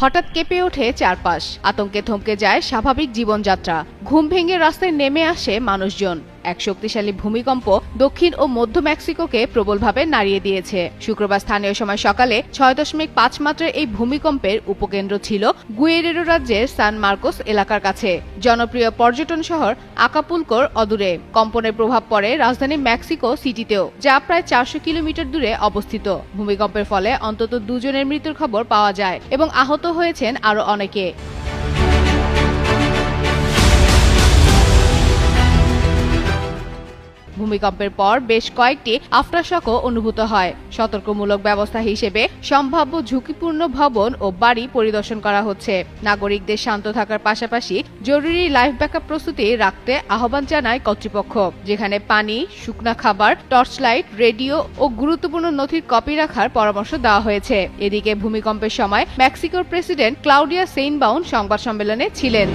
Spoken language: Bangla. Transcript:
হঠাৎ কেঁপে ওঠে চারপাশ, আতঙ্কে থমকে যায় স্বাভাবিক জীবনযাত্রা। ঘুম ভেঙে রাস্তায় নেমে আসে মানুষজন। এক শক্তিশালী ভূমিকম্প দক্ষিণ ও মধ্য মেক্সিকোকে প্রবলভাবে নাড়িয়ে দিয়েছে। শুক্রবার স্থানীয় সময় সকালে 6.5 মাত্রার এই ভূমিকম্পের উপকেন্দ্র ছিল গুয়েরেরো রাজ্যের সান মার্কোস এলাকার কাছে। জনপ্রিয় পর্যটন শহর আকাপুলকোর অদূরে। কম্পনের প্রভাব পড়ে রাজধানী মেক্সিকো সিটিতেও, যা প্রায় 400 কিলোমিটার দূরে অবস্থিত। ভূমিকম্পের ফলে অন্তত 2 জনের মৃত্যুর খবর পাওয়া যায় এবং আহত হয়েছেন আরও অনেকে। ভূমিকম্পের পর বেশ কয়েকটি আফটারশকও অনুভূত হয়। সতর্কমূলক ব্যবস্থা হিসেবে সম্ভাব্য ঝুঁকিপূর্ণ ভবন ও বাড়ি পরিদর্শন করা হচ্ছে। নাগরিকদের শান্ত থাকার পাশাপাশি জরুরি লাইফ ব্যাকআপ প্রস্তুতি রাখতে আহ্বান জানায় কর্তৃপক্ষ, যেখানে পানি, শুকনা খাবার, টর্চ লাইট, রেডিও ও গুরুত্বপূর্ণ নথির কপি রাখার পরামর্শ দেওয়া হয়েছে। এদিকে ভূমিকম্পের সময় মেক্সিকোর প্রেসিডেন্ট ক্লাউডিয়া সেইনবাউন সংবাদ সম্মেলনে ছিলেন।